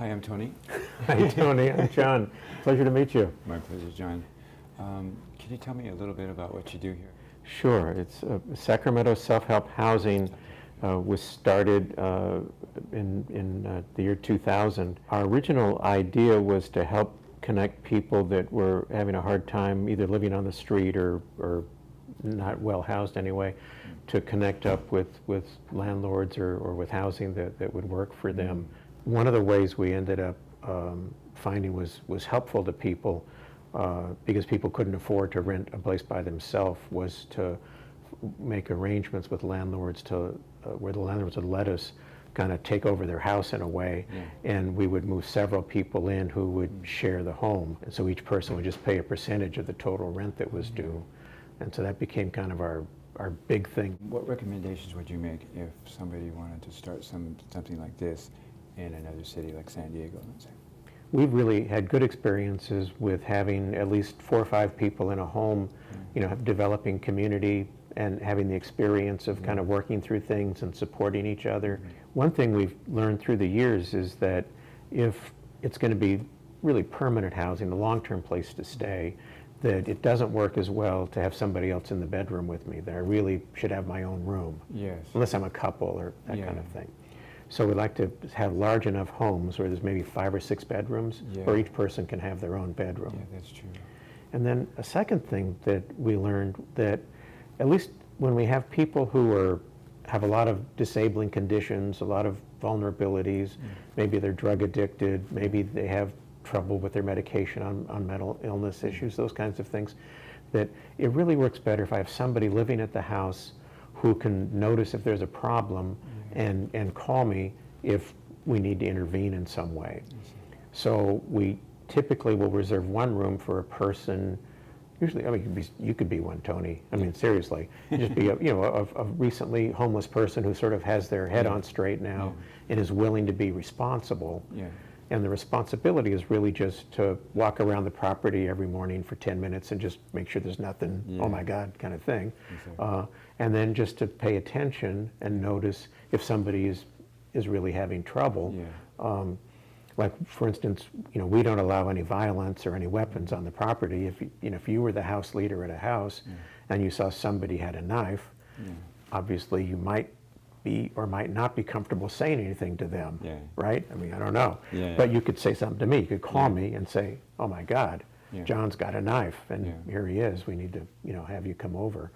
Hi, I'm Tony. Hi, Tony. I'm John. Pleasure to meet you. My pleasure, John. Can you tell me a little bit about what you do here? Sure. It's Sacramento Self-Help Housing was started in the year 2000. Our original idea was to help connect people that were having a hard time either living on the street or not well housed anyway, to connect up with landlords or with housing that would work for them. One of the ways we ended up finding was helpful to people because people couldn't afford to rent a place by themselves, was to make arrangements with landlords to where the landlords would let us kind of take over their house in a way, and we would move several people in who would share the home, and so each person would just pay a percentage of the total rent that was due, and so that became kind of our big thing. What recommendations would you make if somebody wanted to start something like this in another city like San Diego, let's say? We've really had good experiences with having at least 4 or 5 people in a home, developing community and having the experience of kind of working through things and supporting each other. One thing we've learned through the years is that if it's going to be really permanent housing, a long-term place to stay, that it doesn't work as well to have somebody else in the bedroom with me, that I really should have my own room. Yes. Unless I'm a couple or that kind of thing. So we like to have large enough homes where there's maybe 5 or 6 bedrooms, where each person can have their own bedroom. Yeah, that's true. And then a second thing that we learned, that at least when we have people who have a lot of disabling conditions, a lot of vulnerabilities, maybe they're drug addicted, maybe they have trouble with their medication on mental illness issues, those kinds of things, that it really works better if I have somebody living at the house who can notice if there's a problem and call me if we need to intervene in some way. So we typically will reserve one room for a person. Usually, I mean, you could be one, Tony. I mean, seriously, just be a recently homeless person who sort of has their head on straight now and is willing to be responsible. And the responsibility is really just to walk around the property every morning for 10 minutes and just make sure there's nothing, oh my God, kind of thing. And then just to pay attention and notice if somebody is really having trouble. Like, for instance, we don't allow any violence or any weapons on the property. If you were the house leader at a house and you saw somebody had a knife, obviously you might be or might not be comfortable saying anything to them, right? I mean, I don't know. But you could say something to me. You could call me and say, oh my God, John's got a knife and here he is. We need to, have you come over.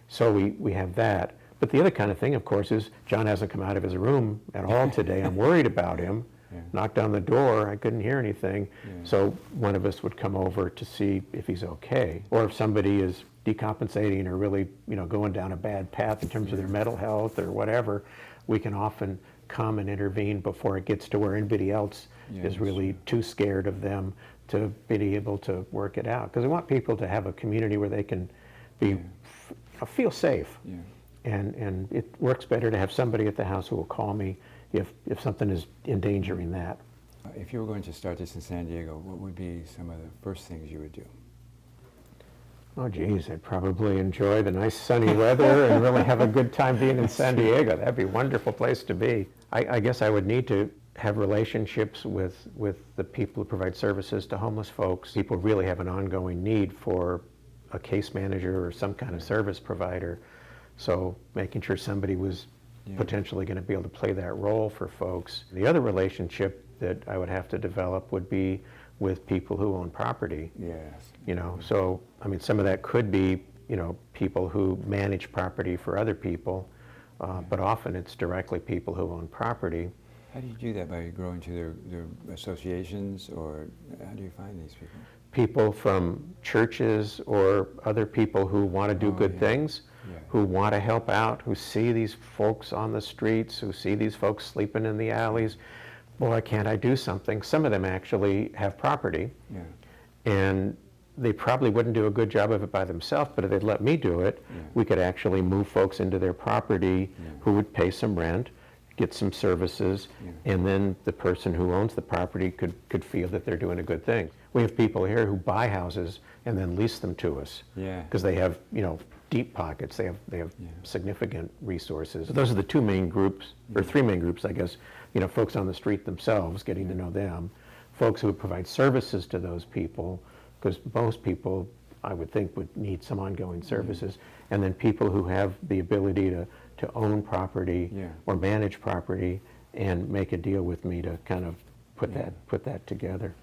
So we have that. But the other kind of thing, of course, is John hasn't come out of his room at all today. I'm worried about him. Knocked on the door, I couldn't hear anything. So one of us would come over to see if he's okay. Or if somebody is decompensating or really, going down a bad path in terms of their mental health or whatever, we can often come and intervene before it gets to where anybody else is really too scared of them to be able to work it out. Because we want people to have a community where they can be feel safe. And it works better to have somebody at the house who will call me if something is endangering that. If you were going to start this in San Diego, what would be some of the first things you would do? Oh geez, I'd probably enjoy the nice sunny weather and really have a good time being in San Diego. That'd be a wonderful place to be. I guess I would need to have relationships with the people who provide services to homeless folks. People really have an ongoing need for a case manager or some kind of service provider. So making sure somebody was potentially going to be able to play that role for folks. The other relationship that I would have to develop would be with people who own property. So I mean, some of that could be people who manage property for other people, but often it's directly people who own property. How do you do that? By growing to their associations, or how do you find these people? People from churches or other people who want to do good things, who want to help out, who see these folks on the streets, who see these folks sleeping in the alleys. Boy, can't I do something? Some of them actually have property, and they probably wouldn't do a good job of it by themselves, but if they'd let me do it, we could actually move folks into their property who would pay some rent, get some services, and then the person who owns the property could feel that they're doing a good thing. We have people here who buy houses and then lease them to us because they have deep pockets. They have Yeah. significant resources. Those are the two main groups, or three main groups, I guess. Folks on the street themselves, getting to know them. Folks who would provide services to those people, because most people, I would think, would need some ongoing services. And then people who have the ability to own property Yeah. or manage property and make a deal with me to kind of put that together.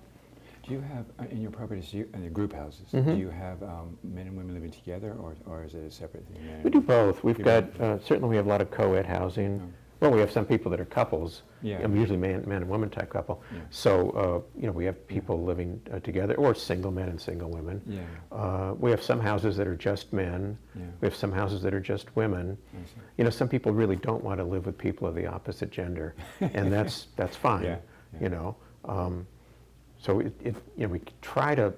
Do you have, in your properties, in the group houses, Mm-hmm. do you have men and women living together, or is it a separate thing? We do both. We've You got, do? certainly we have a lot of co-ed housing. Oh. Well, we have some people that are couples. Yeah. Usually man and woman type couple. Yeah. So, we have people living together, or single men and single women. Yeah. We have some houses that are just men. Yeah. We have some houses that are just women. I see. Some people really don't want to live with people of the opposite gender, and that's fine. Yeah, yeah. So we try to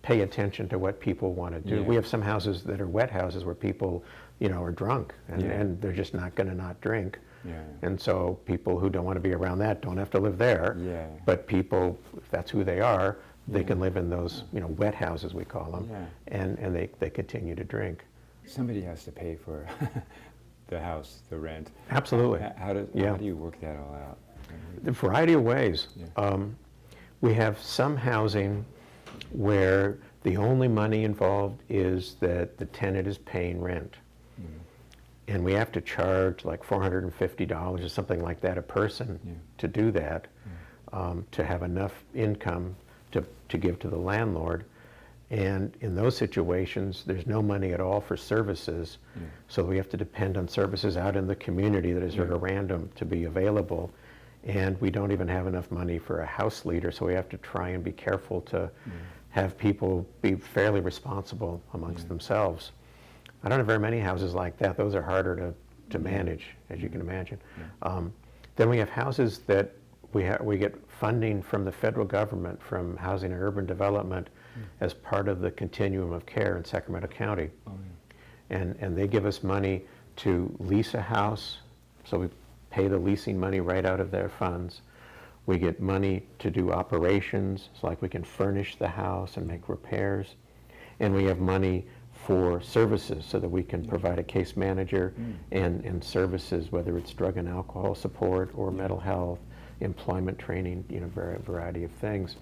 pay attention to what people want to do. Yeah. We have some houses that are wet houses where people, are drunk, and, Yeah. and they're just not going to not drink. Yeah. And so people who don't want to be around that don't have to live there. Yeah. But people, if that's who they are, they Yeah. can live in those, wet houses, we call them, Yeah. and they continue to drink. Somebody has to pay for the house, the rent. Absolutely. How do you work that all out? A variety of ways. Yeah. We have some housing where the only money involved is that the tenant is paying rent. And we have to charge like $450 or something like that a person Yeah. to do that, to have enough income to give to the landlord. And in those situations, there's no money at all for services. Yeah. So we have to depend on services out in the community that is sort of Yeah. random to be available. And we don't even have enough money for a house leader, so we have to try and be careful to have people be fairly responsible amongst themselves. I don't have very many houses like that. Those are harder to manage, as you can imagine. Then we have houses that we get funding from the federal government, from Housing and Urban Development, as part of the continuum of care in Sacramento County. Oh, yeah. And they give us money to lease a house, so we pay the leasing money right out of their funds. We get money to do operations, it's like we can furnish the house and make repairs. And we have money for services, so that we can provide a case manager and services, whether it's drug and alcohol support or mental health, employment training, variety of things.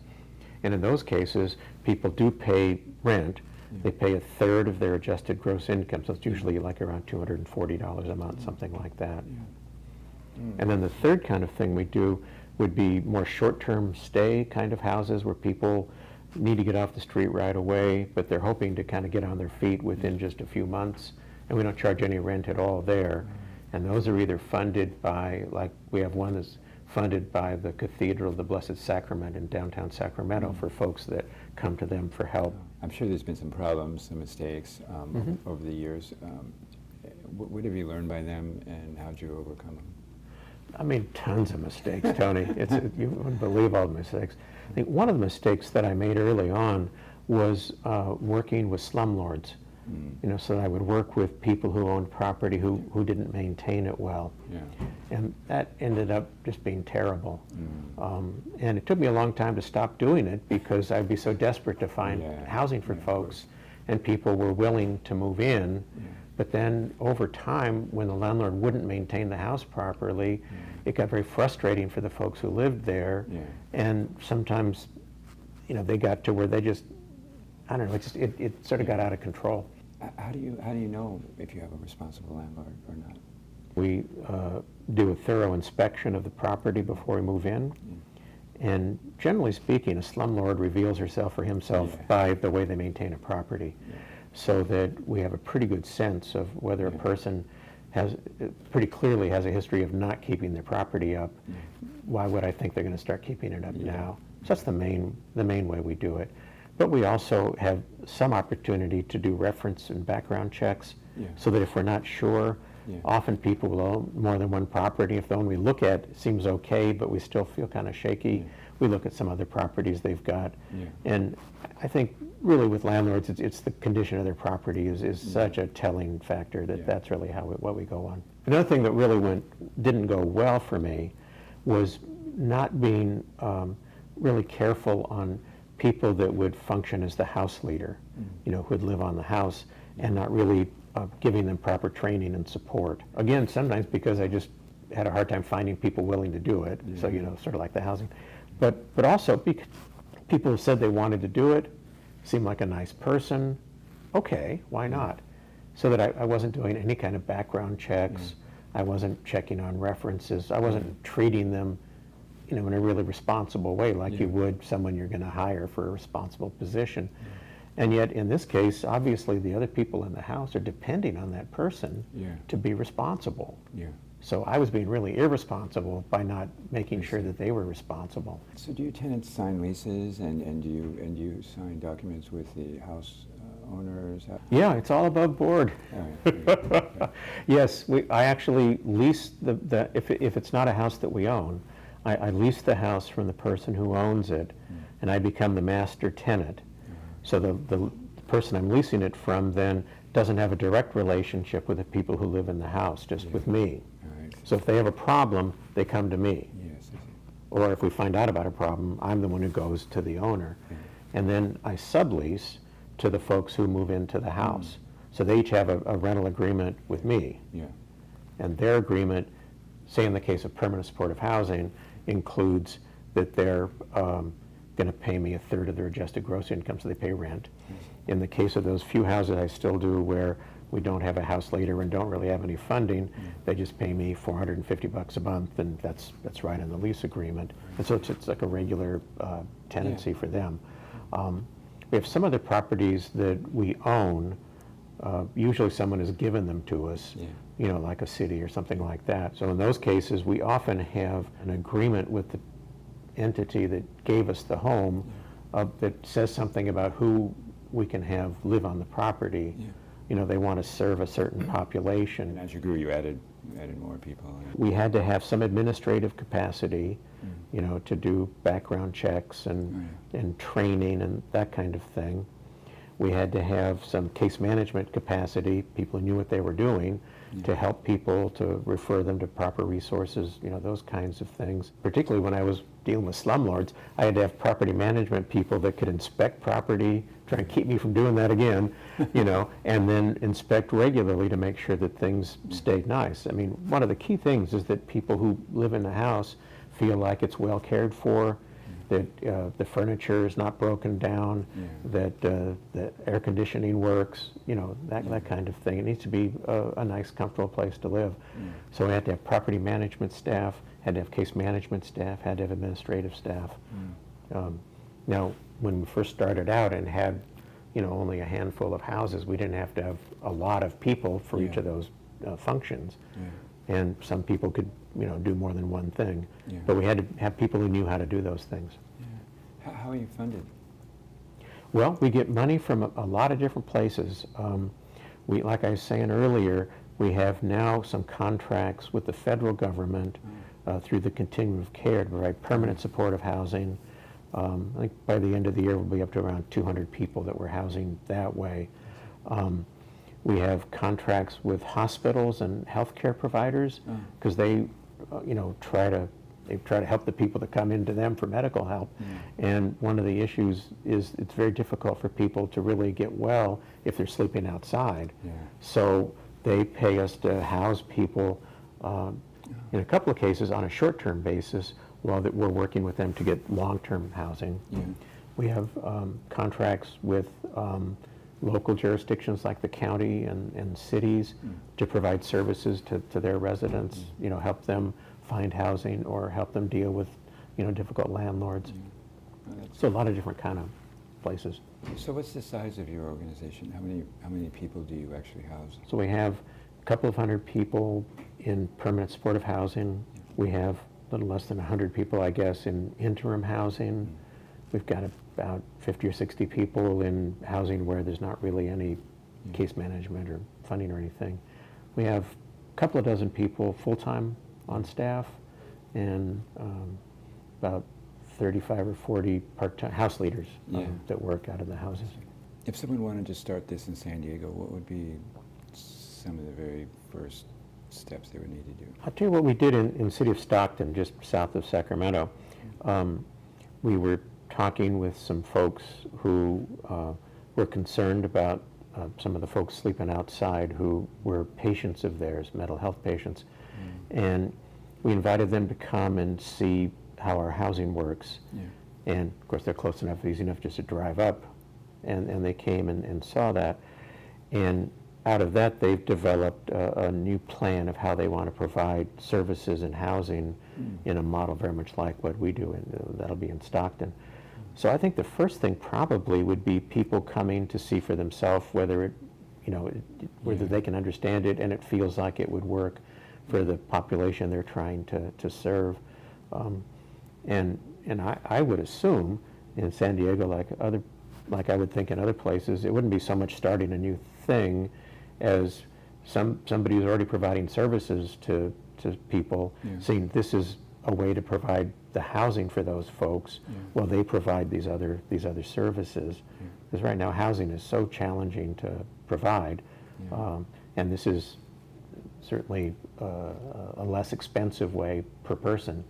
And in those cases, people do pay rent. They pay a third of their adjusted gross income, so it's usually like around $240 a month, something like that. And then the third kind of thing we do would be more short-term stay kind of houses where people need to get off the street right away, but they're hoping to kind of get on their feet within just a few months, and we don't charge any rent at all there. And those are either funded by, like we have one that's funded by the Cathedral of the Blessed Sacrament in downtown Sacramento for folks that come to them for help. I'm sure there's been some problems, some mistakes over the years. What have you learned by them, and how'd you overcome them? I made tons of mistakes, Tony. You wouldn't believe all the mistakes. I think one of the mistakes that I made early on was working with slumlords. So that I would work with people who owned property who didn't maintain it well. Yeah. And that ended up just being terrible. And it took me a long time to stop doing it because I'd be so desperate to find housing for folks, and people were willing to move in. But then over time, when the landlord wouldn't maintain the house properly, it got very frustrating for the folks who lived there. And sometimes, they got to where they just, I don't know, it sort of got out of control. How do you know if you have a responsible landlord or not? We do a thorough inspection of the property before we move in. And generally speaking, a slumlord reveals herself or himself by the way they maintain a property. So that we have a pretty good sense of whether a person pretty clearly has a history of not keeping their property up. Why would I think they're going to start keeping it up now? So that's the main way we do it. But we also have some opportunity to do reference and background checks, so that if we're not sure, often people will own more than one property. If the one we look at seems okay, but we still feel kind of shaky, we look at some other properties they've got. And I think really with landlords, it's the condition of their property is such a telling factor that that's really what we go on. Another thing that really didn't go well for me was not being really careful on people that would function as the house leader, who would live on the house and not really giving them proper training and support. Again, sometimes because I just had a hard time finding people willing to do it, so sort of like the housing. But also because people who said they wanted to do it, seemed like a nice person, okay, why not? So that I wasn't doing any kind of background checks, I wasn't checking on references, I wasn't treating them in a really responsible way like you would someone you're going to hire for a responsible position. And yet in this case, obviously the other people in the house are depending on that person to be responsible. So I was being really irresponsible by not making sure that they were responsible. So do your tenants sign leases, and do you sign documents with the house owners? Yeah, it's all above board. Yes, I actually lease if it's not a house that we own, I lease the house from the person who owns it, and I become the master tenant. So the person I'm leasing it from then doesn't have a direct relationship with the people who live in the house, just with me. So if they have a problem, they come to me. Or if we find out about a problem, I'm the one who goes to the owner. And then I sublease to the folks who move into the house. So they each have a rental agreement with me. And their agreement, say in the case of permanent supportive housing, includes that they're going to pay me a third of their adjusted gross income, so they pay rent. In the case of those few houses I still do where we don't have a house later and don't really have any funding, they just pay me $450 a month, and that's right in the lease agreement. And so it's like a regular tenancy for them. We have some other properties that we own. Usually someone has given them to us, like a city or something like that. So in those cases, we often have an agreement with the entity that gave us the home that says something about who we can have live on the property. They want to serve a certain population. And as you grew, you added more people. We had to have some administrative capacity, to do background checks and training and that kind of thing. We had to have some case management capacity, people who knew what they were doing, to help people, to refer them to proper resources, those kinds of things. Particularly when I was dealing with slumlords, I had to have property management people that could inspect property, try and keep me from doing that again, and then inspect regularly to make sure that things stayed nice. I mean, one of the key things is that people who live in the house feel like it's well cared for, that the furniture is not broken down, that the air conditioning works, that kind of thing. It needs to be a nice, comfortable place to live. So we had to have property management staff, had to have case management staff, had to have administrative staff. Now, when we first started out and had, only a handful of houses, we didn't have to have a lot of people for each of those functions. And some people could, do more than one thing. But we had to have people who knew how to do those things. How are you funded? Well, we get money from a lot of different places. Like I was saying earlier, we have now some contracts with the federal government through the continuum of care to provide permanent supportive housing. I think by the end of the year, we'll be up to around 200 people that we're housing that way. We have contracts with hospitals and healthcare providers because they, try to help the people that come into them for medical help. And one of the issues is it's very difficult for people to really get well if they're sleeping outside. So they pay us to house people in a couple of cases on a short-term basis while that we're working with them to get long-term housing. We have contracts with local jurisdictions like the county and cities to provide services to their residents, help them find housing or help them deal with, difficult landlords. So a lot of different kind of places. So what's the size of your organization? How many people do you actually house? So we have a couple of hundred people in permanent supportive housing. We have a little less than 100 people, I guess, in interim housing. We've got about 50 or 60 people in housing where there's not really any case management or funding or anything. We have a couple of dozen people full-time on staff and about 35 or 40 part-time house leaders that work out of the houses. If someone wanted to start this in San Diego, what would be some of the very first steps they would need to do? I'll tell you what we did in the city of Stockton, just south of Sacramento. We were talking with some folks who were concerned about some of the folks sleeping outside who were patients of theirs, mental health patients. And we invited them to come and see how our housing works. Yeah. And of course, they're close enough, easy enough just to drive up. And they came and saw that. And out of that, they've developed a new plan of how they want to provide services and housing in a model very much like what we do, and that'll be in Stockton. So I think the first thing probably would be people coming to see for themselves whether it, whether they can understand it and it feels like it would work for the population they're trying to serve. And I would assume in San Diego, like I would think in other places, it wouldn't be so much starting a new thing as somebody who's already providing services to people, seeing this is a way to provide the housing for those folks while they provide these other services. Because right now housing is so challenging to provide, and this is certainly a less expensive way per person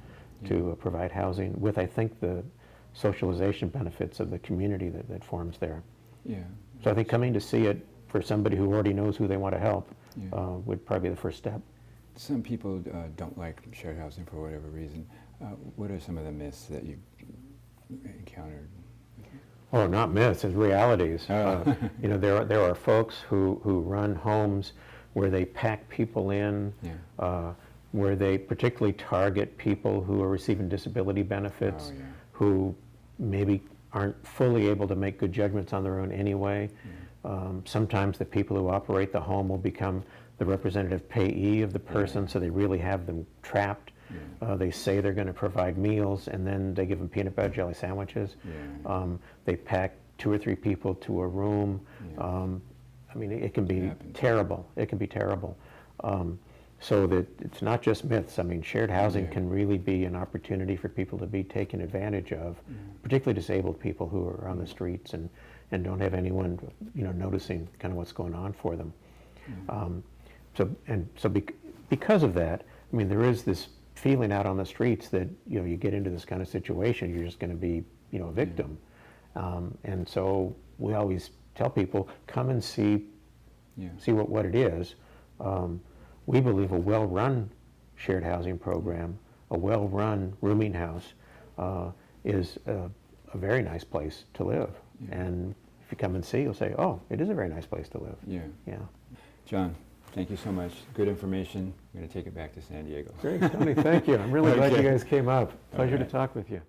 to provide housing with, I think, the socialization benefits of the community that forms there. Yeah. So I think coming to see it for somebody who already knows who they want to help would probably be the first step. Some people don't like shared housing for whatever reason. What are some of the myths that you encountered? Oh, not myths, it's realities. Oh. There are folks who run homes where they pack people in, where they particularly target people who are receiving disability benefits, who maybe aren't fully able to make good judgments on their own anyway. Sometimes the people who operate the home will become the representative payee of the person, so they really have them trapped. They say they're going to provide meals, and then they give them peanut butter jelly sandwiches. They pack 2 or 3 people to a room. I mean, it can be terrible. It can be terrible. So that it's not just myths. I mean, shared housing can really be an opportunity for people to be taken advantage of, particularly disabled people who are on the streets and don't have anyone, noticing kind of what's going on for them. Because of that, I mean, there is this feeling out on the streets that, you get into this kind of situation, you're just going to be, a victim. And so we always tell people, come and see what it is. We believe a well-run shared housing program, a well-run rooming house, is a very nice place to live. And if you come and see, you'll say, oh, it is a very nice place to live. Yeah. John, thank you so much. Good information. I'm going to take it back to San Diego. Great, Tony, thank you. I'm really glad you guys came up. Pleasure to talk with you.